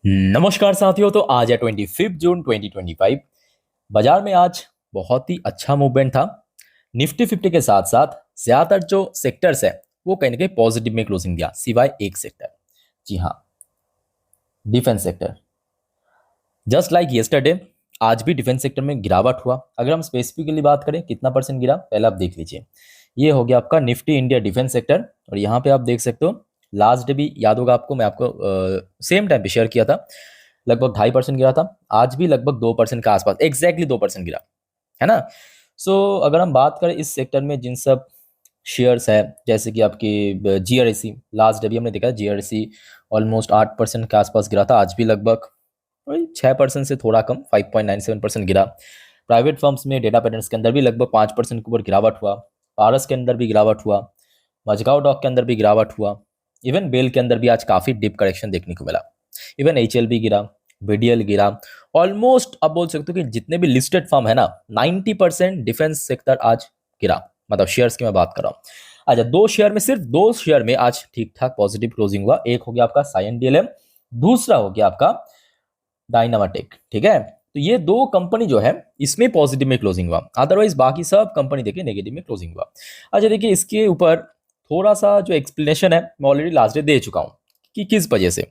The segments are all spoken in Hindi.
नमस्कार साथियों। तो आज है 25 जून 2025। बाजार में आज बहुत ही अच्छा मूवमेंट था। निफ्टी 50 के साथ साथ ज्यादातर जो सेक्टर्स है वो कहीं ना कहीं पॉजिटिव में क्लोजिंग दिया, सिवाय एक सेक्टर। जी हाँ, defence sector. Just like yesterday आज भी डिफेंस सेक्टर में गिरावट हुआ। अगर हम स्पेसिफिकली बात करें कितना परसेंट गिरा, पहले आप देख लीजिए। ये हो गया आपका निफ्टी इंडिया डिफेंस सेक्टर, और यहाँ पे आप देख सकते हो लास्ट डे भी याद होगा आपको, मैं आपको सेम टाइम पे शेयर किया था। लगभग 2.5% गिरा था। आज भी लगभग 2% के आसपास, एग्जैक्टली 2% गिरा है ना। सो अगर हम बात करें इस सेक्टर में जिन सब शेयर्स है, जैसे कि आपकी जीआरएसी, लास्ट डे भी हमने देखा जीआरएसी ऑलमोस्ट 8% के आसपास गिरा था। आज भी लगभग वही 6% से थोड़ा कम 5.97% गिरा। प्राइवेट फर्म्स में डेटा पैटर्न्स के अंदर भी लगभग 5% के ऊपर गिरावट हुआ। पारस के अंदर भी गिरावट हुआ। मजगांव डॉक के अंदर भी गिरावट हुआ। इवन बेल के अंदर भी आज काफी डिप करेक्शन देखने को मिला। इवन एचएल भी गिरा, बीडीएल गिरा। ऑलमोस्ट आप बोल सकते हो कि जितने भी लिस्टेड फर्म है ना, 90% डिफेंस सेक्टर आज गिरा। मतलब शेयर्स की मैं बात कर रहा हूँ। अच्छा, दो शेयर में, सिर्फ दो शेयर में आज ठीक ठाक पॉजिटिव क्लोजिंग हुआ। एक हो गया आपका साइन डीएलएम, दूसरा हो गया आपका डायनामाटेक। ठीक है, तो ये दो कंपनी जो है इसमें पॉजिटिव में क्लोजिंग हुआ। अदरवाइज बाकी सब कंपनी देखिए नेगेटिव में क्लोजिंग हुआ। अच्छा देखिए, इसके ऊपर थोड़ा सा जो एक्सप्लेनेशन है मैं ऑलरेडी लास्ट डे दे चुका हूँ कि किस वजह से।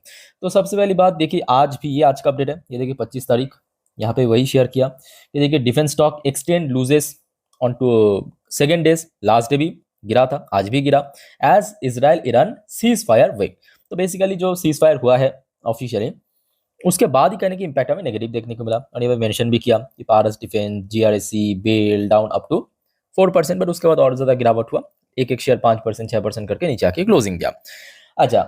तो सबसे पहली बात देखिए, आज भी ये आज का अपडेट है, ये देखिए 25 तारीख, यहाँ पे वही शेयर किया। ये देखिए defence stock extend losses on to second days. Last day भी गिरा था, आज भी गिरा। As Israel Iran ceasefire weak. तो बेसिकली जो सीज फायर हुआ है ऑफिशियली, उसके बाद ही कहने की इंपैक्ट हमें नेगेटिव देखने को मिला। और ये मेंशन भी किया कि Paras defence, GRSE, BEL down up to 4%, but उसके बाद और ज्यादा गिरावट हुआ। एक एक शेयर 5% 6% करके नीचे आके क्लोजिंग दिया। अच्छा,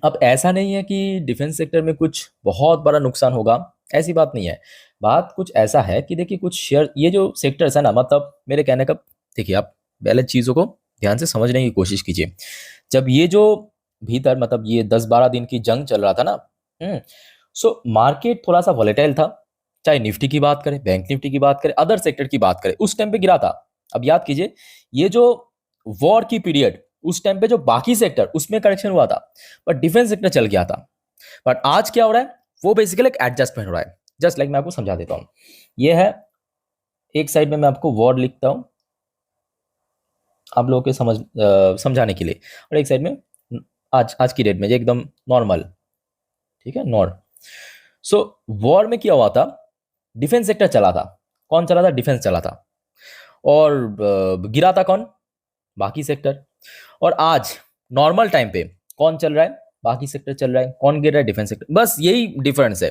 अब ऐसा नहीं है कि डिफेंस सेक्टर में कुछ बहुत बड़ा नुकसान होगा, ऐसी बात नहीं है। बात कुछ ऐसा है कि देखिए कुछ शेयर, ये जो सेक्टर्स है ना, मतलब मेरे कहने का, देखिए आप पहले चीज़ों को ध्यान से समझने की कोशिश कीजिए। जब ये जो भीतर, मतलब ये 10-12 दिन की जंग चल रहा था ना, सो मार्केट थोड़ा सा वॉलेटाइल था। चाहे निफ्टी की बात करें, बैंक निफ्टी की बात करें, अदर सेक्टर की बात करें, उस टाइम पे गिरा था। अब याद कीजिए, ये जो वॉर की पीरियड, उस टाइम पे जो बाकी सेक्टर उसमें करेक्शन हुआ था, बट डिफेंस सेक्टर चल गया था। बट आज क्या हो रहा है, वो बेसिकली एक एडजस्टमेंट हो रहा है। जस्ट लाइक मैं आपको समझा देता हूं। ये है, एक साइड में मैं आपको वॉर लिखता हूं आप लोगों के समझाने के लिए, और एक साइड में आज आज की डेट में जो एकदम नॉर्मल। ठीक है, नॉर। सो वॉर में क्या हुआ था, डिफेंस सेक्टर चला था। कौन चला था? डिफेंस चला था। और गिरा था कौन? बाकी सेक्टर। और आज नॉर्मल टाइम पे कौन चल रहा है? बाकी सेक्टर चल रहा है। कौन गिर रहा है? Defence sector. बस यही डिफरेंस है।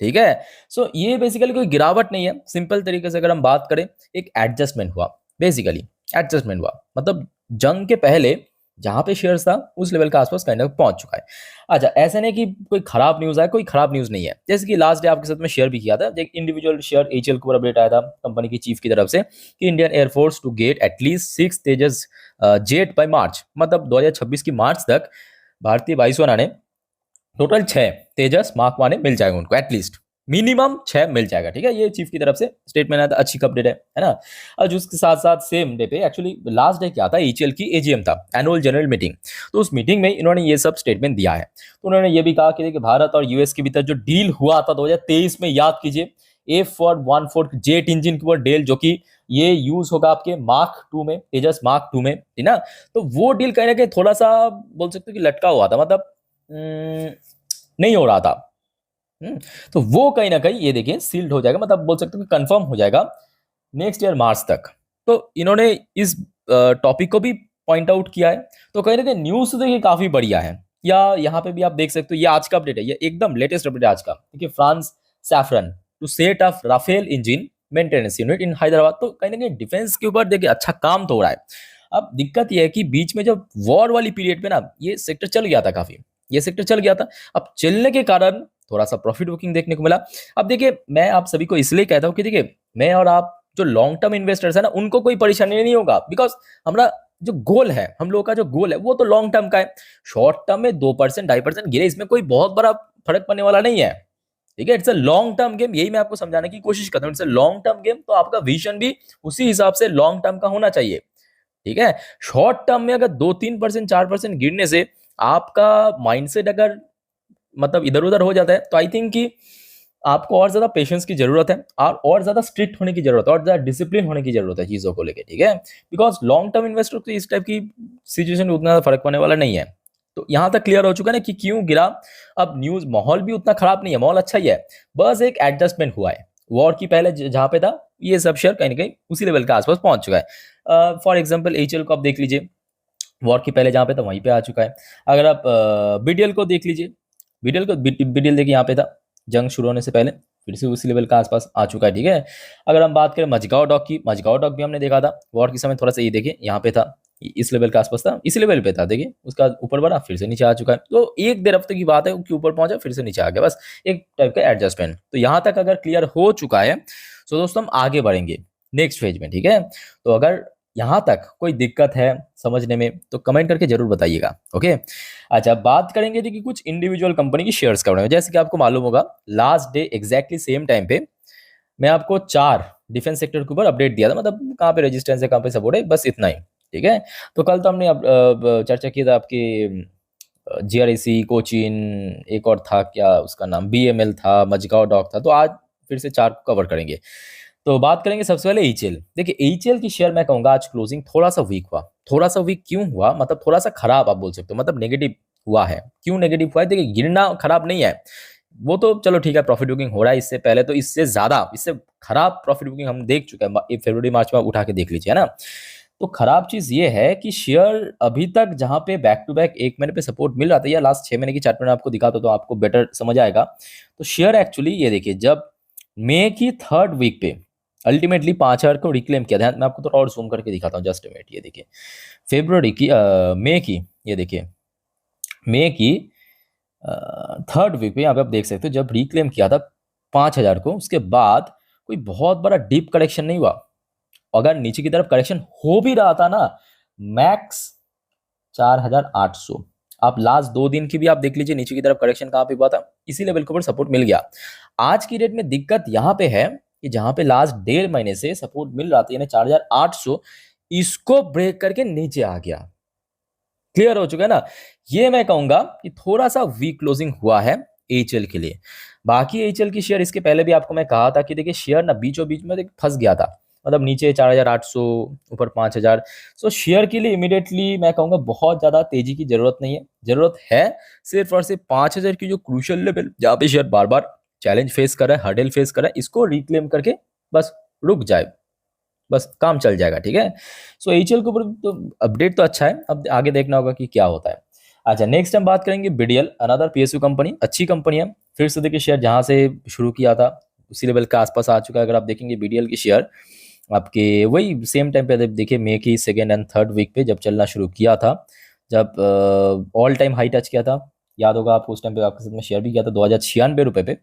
ठीक है, सो ये बेसिकली कोई गिरावट नहीं है। सिंपल तरीके से अगर हम बात करें, एक एडजस्टमेंट हुआ। बेसिकली एडजस्टमेंट हुआ, मतलब जंग के पहले जहां पे शेयर्स था उस लेवल के आसपास कहीं ना पहुंच चुका है। अच्छा, ऐसा नहीं कि कोई खराब न्यूज है, कोई खराब न्यूज नहीं है। जैसे कि लास्ट डे आपके साथ में शेयर भी किया था, एक इंडिविजुअल शेयर एचएल को अपडेट आया था कंपनी की चीफ की तरफ से कि Indian air force to get at least 6 Tejas jet by March, मतलब 2026 की मार्च तक भारतीय वायुसेना ने टोटल 6 तेजस मार्क 1 मिल जाएगा उनको, एटलीस्ट मिनिमम 6 मिल जाएगा। ठीक है, ये चीफ की तरफ से स्टेटमेंट आया था, अच्छी अपडेट है ना। और उसके साथ साथ सेम डे पे, एक्चुअली लास्ट डे क्या था, एचएल की एजीएम था, एनुअल जनरल मीटिंग। तो उस मीटिंग में इन्होंने ये सब स्टेटमेंट दिया है। तो उन्होंने ये भी कहा कि देखिए भारत और यूएस के भीतर जो डील हुआ था 2023 में, याद कीजिए, A414 जेट इंजन के ऊपर डील, जो कि ये यूज होगा आपके मार्क 2 में, तेजस मार्क 2 में, ठीक ना। तो वो डील कहीं ना कहीं थोड़ा सा बोल सकते हो कि लटका हुआ था, मतलब नहीं हो रहा था। तो वो कहीं ना कहीं ये देखिए सील्ड हो जाएगा, मतलब बोल सकते हो कि कंफर्म हो जाएगा नेक्स्ट ईयर मार्च तक। तो इन्होंने इस टॉपिक को भी पॉइंट आउट किया है। तो कहीं ना कहीं न्यूज तो देखिए काफी बढ़िया है। या यहाँ पे भी आप देख सकते हो, ये आज का अपडेट है, ये एकदम लेटेस्ट अपडेट है आज का। देखिए, France Safran to set up Rafale engine maintenance unit in Hyderabad. तो कहीं ना कहीं डिफेंस के ऊपर देखिए अच्छा काम तो हो रहा है। अब दिक्कत यह है कि बीच में जब वॉर वाली पीरियड पे ना ये सेक्टर चल गया था काफी, ये सेक्टर चल गया था। अब चलने के कारण थोड़ा सा प्रॉफिट बुकिंग देखने को मिला। अब देखिए, मैं आप सभी को इसलिए कहता हूं कि देखिए, मैं और आप जो लॉन्ग टर्म इन्वेस्टर्स है ना, उनको कोई परेशानी नहीं होगा, बिकॉज हमारा जो गोल है, हम लोगों का जो गोल है वो तो लॉन्ग टर्म का है। शॉर्ट टर्म में 2% 2.5% गिरे, इसमें कोई बहुत बड़ा फर्क पड़ने वाला नहीं है। ठीक है, it's a long term game, यही मैं आपको समझाने की कोशिश करता हूँ। It's a long term game, तो आपका विजन भी उसी हिसाब से लॉन्ग टर्म का होना चाहिए। ठीक है, शॉर्ट टर्म में अगर 2-3% 4% गिरने से आपका माइंडसेट अगर मतलब इधर उधर हो जाता है, तो आई थिंक कि आपको और ज्यादा पेशेंस की जरूरत है और ज्यादा स्ट्रिक्ट होने की जरूरत है और ज्यादा डिसिप्लिन होने की जरूरत है चीजों को लेकर, ठीक है। बिकॉज लॉन्ग टर्म इन्वेस्टर को इस टाइप की सिचुएशन में उतना ज्यादा फर्क पड़ने वाला नहीं है। तो यहां तक क्लियर हो चुका है ना कि क्यों गिरा। अब न्यूज माहौल भी उतना खराब नहीं है, माहौल अच्छा ही है, बस एक एडजस्टमेंट हुआ है। वॉर की पहले जहां पे था ये सब शेयर कहीं ना कहीं उसी लेवल के आसपास पहुंच चुका है। फॉर एग्जाम्पल एचएल को आप देख लीजिए, वॉर की पहले जहाँ पे था वहीं पे आ चुका है। अगर आप बीडीएल को देख लीजिए, बीडीएल देखिए यहाँ पे था जंग शुरू होने से पहले, फिर से उसी लेवल का आसपास आ चुका है, ठीक है। अगर हम बात करें मजगांव डॉक की, मजगांव डॉक भी हमने देखा था वॉर के समय, थोड़ा सा ये देखिए यहाँ पे था, इस लेवल के आसपास था, इसी लेवल पे था, देखिए उसका ऊपर बढ़ा फिर से नीचे आ चुका है। तो एक डेढ़ हफ्ते की बात है कि ऊपर पहुंचा फिर से नीचे आ गया, बस एक टाइप का एडजस्टमेंट। तो यहाँ तक अगर क्लियर हो चुका है तो दोस्तों हम आगे बढ़ेंगे नेक्स्ट फेज में, ठीक है। तो अगर यहाँ तक कोई दिक्कत है समझने में तो कमेंट करके जरूर बताइएगा, ओके। अच्छा, बात करेंगे जी कि कुछ इंडिविजुअल कंपनी की शेयर्स के बारे में। जैसे कि आपको मालूम होगा last day exactly same time पे मैं आपको 4 डिफेंस सेक्टर के ऊपर अपडेट दिया था, मतलब कहाँ पे रेजिस्टेंस है, कहाँ पे सपोर्ट है, बस इतना ही, ठीक है। तो कल तो हमने चर्चा की था आपकी जीआरईसी, कोचिन, एक और था क्या उसका नाम, बीएमएल था, मजगांव डॉक था। तो आज फिर से 4 को कवर करेंगे। तो बात करेंगे सबसे पहले एचएल। देखिए एचएल की शेयर मैं कहूंगा आज क्लोजिंग थोड़ा सा वीक हुआ। थोड़ा सा वीक क्यों हुआ, मतलब थोड़ा सा खराब आप बोल सकते हो, मतलब नेगेटिव हुआ है। क्यों नेगेटिव हुआ है, देखिए गिरना खराब नहीं है, वो तो चलो ठीक है, प्रॉफिट बुकिंग हो रहा है। इससे पहले तो इससे ज्यादा, इससे खराब प्रॉफिट बुकिंग हम देख चुके हैं, फरवरी मार्च में उठा के देख लीजिए, है ना। तो खराब चीज ये है कि शेयर अभी तक जहां पे बैक टू बैक 1 महीने पे सपोर्ट मिल रहा था, या लास्ट 6 महीने की चार्ट में आपको दिखाता तो आपको बेटर समझ आएगा। तो शेयर एक्चुअली ये देखिए जब मई की 3rd वीक पे अल्टीमेटली 5,000 को रिक्लेम किया, ध्यान मैं आपको थोड़ा और जूम करके दिखाता हूँ, जस्ट मिनट। ये देखिए फेब्रुवरी की मई की, ये देखिए मई की 3rd वीक पे यहाँ पे आप देख सकते हो जब रिक्लेम किया था 5,000 को, उसके बाद कोई बहुत बड़ा डीप करेक्शन नहीं हुआ। अगर नीचे की तरफ करेक्शन हो भी रहा था ना, मैक्स 4,800। आप लास्ट 2 दिन की भी आप देख लीजिए नीचे की तरफ करेक्शन कहां पे हुआ था, इसी लेवल के ऊपर सपोर्ट मिल गया। आज की डेट में दिक्कत यहां पे है कि जहां पे लास्ट 1.5 महीने से सपोर्ट मिल रहा था यानी 4,800, इसको ब्रेक करके नीचे आ गया। क्लियर हो चुका है ना। ये मैं कहूंगा कि थोड़ा सा वीक क्लोजिंग हुआ है एचएल के लिए। बाकी एचएल की शेयर इसके पहले भी आपको मैं कहा था कि देखिए शेयर ना बीचों बीच में फंस गया था, मतलब नीचे 4,800, ऊपर 5,000। सो शेयर के लिए इमीडिएटली मैं कहूंगा बहुत ज्यादा तेजी की जरूरत नहीं है। जरूरत है सिर्फ और सिर्फ 5,000 की जो क्रूशियल लेवल जहाँ पे शेयर बार बार चैलेंज फेस कर रहा है, हर्डल फेस कर रहा है, इसको रिक्लेम करके बस रुक जाए, बस काम चल जाएगा, ठीक है। सो एचएल के ऊपर तो अपडेट तो अच्छा है, अब आगे देखना होगा कि क्या होता है। अच्छा, नेक्स्ट हम बात करेंगे बीडीएल, अनदर पीएसयू कंपनी, अच्छी कंपनी है। फिर से देखिए शेयर जहां से शुरू किया था उसी लेवल के आसपास आ चुका है। अगर आप देखेंगे बीडीएल की शेयर आपके वही सेम टाइम पे देखिए मई की 2nd एंड 3rd वीक पे जब चलना शुरू किया था, जब ऑल टाइम हाई टच किया था, याद होगा आपको, उस टाइम पे आपके साथ में शेयर भी किया था 2,096 रुपये पे।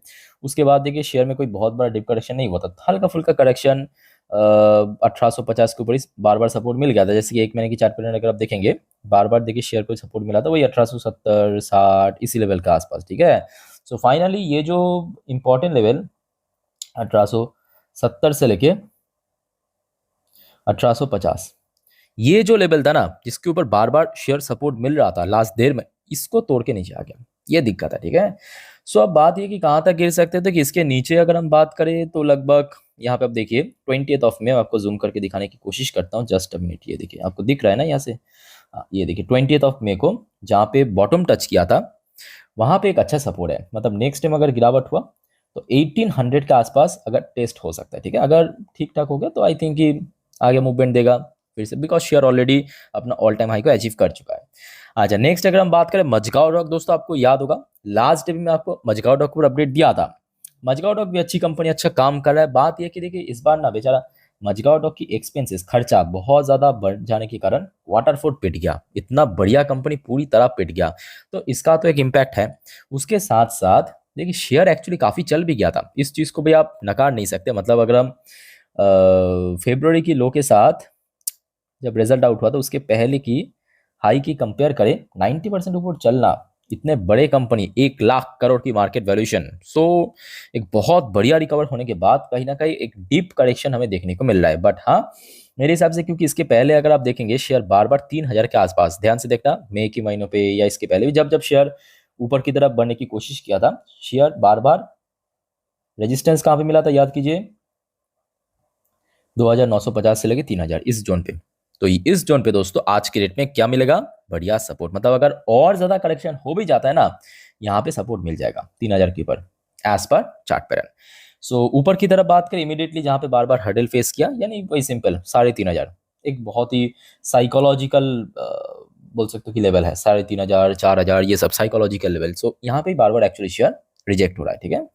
उसके बाद देखिए शेयर में कोई बहुत बड़ा डिप करेक्शन नहीं हुआ था, हल्का फुल्का करेक्शन 1850 के ऊपर बार बार सपोर्ट मिल गया था। जैसे कि 1 महीने की चार्ट पैटर्न अगर आप देखेंगे, बार बार देखिए शेयर को सपोर्ट मिला था वही 1870 60 इसी लेवल के आसपास, ठीक है। सो फाइनली ये जो इंपॉर्टेंट लेवल 1870 से लेके 1850, ये जो लेवल था ना जिसके ऊपर बार बार शेयर सपोर्ट मिल रहा था लास्ट देर में, इसको तोड़ के नीचे आ गया, ये दिक्कत है, ठीक है। सो अब बात ये कि कहाँ तक गिर सकते थे, कि इसके नीचे अगर हम बात करें तो लगभग यहाँ पे आप देखिए 20th ऑफ मई, आपको जूम करके दिखाने की कोशिश करता हूँ, जस्ट अ मिनट। ये देखिए आपको दिख रहा है ना यहाँ से, हाँ, ये देखिए 20th ऑफ मई को जहाँ पे बॉटम टच किया था वहां पे एक अच्छा सपोर्ट है, मतलब नेक्स्ट टाइम अगर गिरावट हुआ तो 1800 के आसपास अगर टेस्ट हो सकता है, ठीक है। अगर ठीक ठाक हो गया तो आई थिंक कि आगे मूवमेंट देगा फिर से, बिकॉज शेयर ऑलरेडी अपना ऑल टाइम हाई को अचीव कर चुका है। अच्छा, नेक्स्ट अगर हम बात करें मजगांव डॉक, दोस्तों आपको याद होगा लास्ट डे में आपको मजगांव डॉक पर अपडेट दिया था। मजगांव डॉक भी अच्छी कंपनी, अच्छा काम कर रहा है। बात यह कि देखिए इस बार ना बेचारा मजगांव डॉक की एक्सपेंसेस, खर्चा बहुत ज्यादा बढ़ जाने के कारण वाटरफोर्ड पिट गया, इतना बढ़िया कंपनी पूरी तरह पिट गया, तो इसका तो एक इम्पैक्ट है। उसके साथ साथ देखिए शेयर एक्चुअली काफी चल भी गया था, इस चीज को भी आप नकार नहीं सकते। मतलब अगर हम फेब्रुवरी की लो के साथ जब रिजल्ट आउट हुआ तो उसके पहले की हाई की कंपेयर करें, 90% ऊपर चलना, इतने बड़े कंपनी 1 लाख करोड़ की मार्केट वैल्यूएशन, सो एक बहुत बढ़िया रिकवर होने के बाद कहीं ना कहीं एक डीप करेक्शन हमें देखने को मिल रहा है। बट हाँ, मेरे हिसाब से क्योंकि इसके पहले अगर आप देखेंगे शेयर बार बार 3,000 के आसपास, ध्यान से देखना मई के महीनों पे या इसके पहले भी जब जब शेयर ऊपर की तरफ बढ़ने की कोशिश किया था। शेयर बार बार रेजिस्टेंस कहाँ पे मिला था, याद कीजिए 2950 से लेके 3000 इस जोन पे। तो इस जोन पे दोस्तों आज के रेट में क्या मिलेगा, बढ़िया सपोर्ट। मतलब अगर और ज्यादा करेक्शन हो भी जाता है ना, यहाँ पे सपोर्ट मिल जाएगा 3000 के ऊपर एज पर चार्ट पैटर्न। सो ऊपर की तरफ बात करें इमीडिएटली जहाँ पे बार बार हर्डल फेस किया, यानी वही सिंपल 3500, एक बहुत ही साइकोलॉजिकल बोल सकते हो कि लेवल है 3500 4000, ये सब साइकोलॉजिकल लेवल। सो यहाँ पे बार बार एक्चुअली शेयर रिजेक्ट हो रहा है, ठीक है।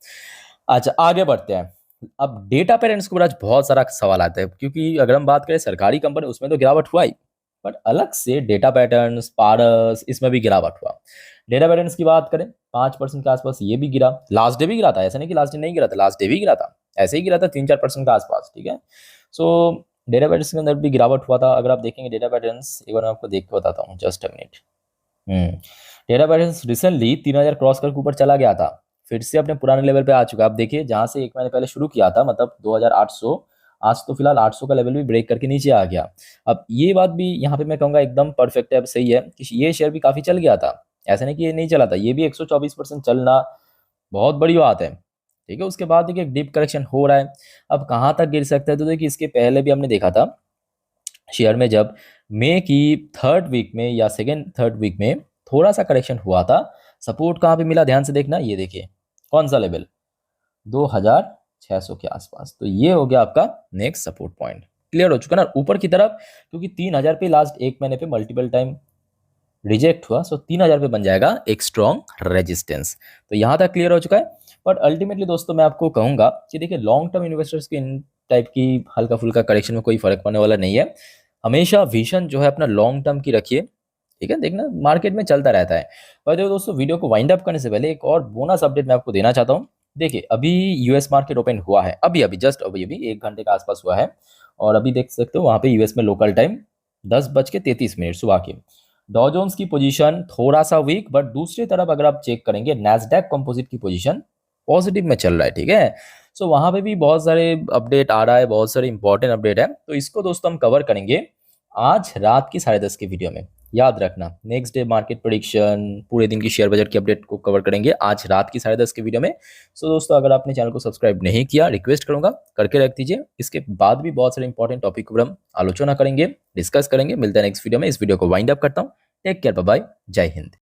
अच्छा आगे बढ़ते हैं। अब डेटा पेरेंट्स के ऊपर आज बहुत सारा सवाल आता है, क्योंकि अगर हम बात करें सरकारी कंपनी उसमें तो गिरावट हुआ ही, बट अलग से डेटा पैटर्न्स पारस इसमें भी गिरावट हुआ। डेटा पैटर्न्स की बात करें 5% के आसपास ये भी गिरा, लास्ट डे भी गिरा था, ऐसा नहीं कि लास्ट डे नहीं गिरा था, लास्ट डे भी गिरा था, ऐसे ही गिरा था 3-4% के आसपास, ठीक है। सो डेटा पैटर्न्स के अंदर भी गिरावट हुआ था। अगर आप देखेंगे डेटा पैटर्न्स, एक बार मैं आपको देख के बताता हूँ, just a minute. Data patterns recently 3000 cross करके ऊपर चला गया था, फिर से अपने पुराने लेवल पे आ चुका है। आप देखिए जहां से एक महीने पहले शुरू किया था, मतलब 2800, आज तो फिलहाल 800 का लेवल भी ब्रेक करके नीचे आ गया। अब ये बात भी यहाँ पे मैं कहूँगा एकदम परफेक्ट है, अब सही है कि ये शेयर भी काफी चल गया था, ऐसा नहीं कि ये नहीं चला था, ये भी 124% चलना बहुत बड़ी बात है, ठीक है। उसके बाद देखिए एक डीप करेक्शन हो रहा है, अब कहाँ तक गिर सकता है, तो देखिए इसके पहले भी हमने देखा था शेयर में, जब मई की 3rd वीक में या 2nd-3rd वीक में थोड़ा सा करेक्शन हुआ था, सपोर्ट कहाँ पे मिला ध्यान से देखना, ये देखिए कौन सा लेवल 2600 के आसपास। तो ये हो गया आपका नेक्स्ट सपोर्ट पॉइंट, क्लियर हो चुका ना ऊपर की तरफ, क्योंकि 3000 पे लास्ट एक महीने पे मल्टीपल टाइम रिजेक्ट हुआ, सो 3000 पे बन जाएगा एक स्ट्रॉन्ग रेजिस्टेंस। तो यहाँ तक क्लियर हो चुका है। बट अल्टीमेटली दोस्तों मैं आपको कहूंगा कि देखिए लॉन्ग टर्म इन्वेस्टर्स के इन टाइप की हल्का फुल्का करेक्शन में कोई फर्क पड़ने वाला नहीं है। हमेशा विजन जो है अपना लॉन्ग टर्म की रखिए, ठीक है। देखना मार्केट में चलता रहता है। पर देखो दोस्तों वीडियो को वाइंड अप करने से पहले एक और बोनस अपडेट मैं आपको देना चाहता हूँ। देखिए अभी यूएस मार्केट ओपन हुआ है, अभी अभी जस्ट अभी अभी 1 घंटे के आसपास हुआ है, और अभी देख सकते हो वहाँ पे यूएस में लोकल टाइम 10:33 सुबह के। डॉ जोन्स की पोजीशन थोड़ा सा वीक, बट दूसरी तरफ अगर आप चेक करेंगे Nasdaq composite key position positive में चल रहा है, ठीक है। सो वहाँ पे भी बहुत सारे अपडेट आ रहा है, बहुत सारे इंपॉर्टेंट अपडेट है, तो इसको दोस्तों हम कवर करेंगे आज रात की 10:30 की वीडियो में। याद रखना नेक्स्ट डे मार्केट प्रेडिक्शन, पूरे दिन की शेयर बजट की अपडेट को कवर करेंगे आज रात की 10:30 की वीडियो में। सो दोस्तों अगर आपने चैनल को सब्सक्राइब नहीं किया, रिक्वेस्ट करूंगा करके रख दीजिए। इसके बाद भी बहुत सारे इंपॉर्टेंट टॉपिक पर हम आलोचना करेंगे, डिस्कस करेंगे। मिलते हैं नेक्स्ट वीडियो में। इस वीडियो को वाइंड अप करता हूँ। टेक केयर, बाय बाय, जय हिंद।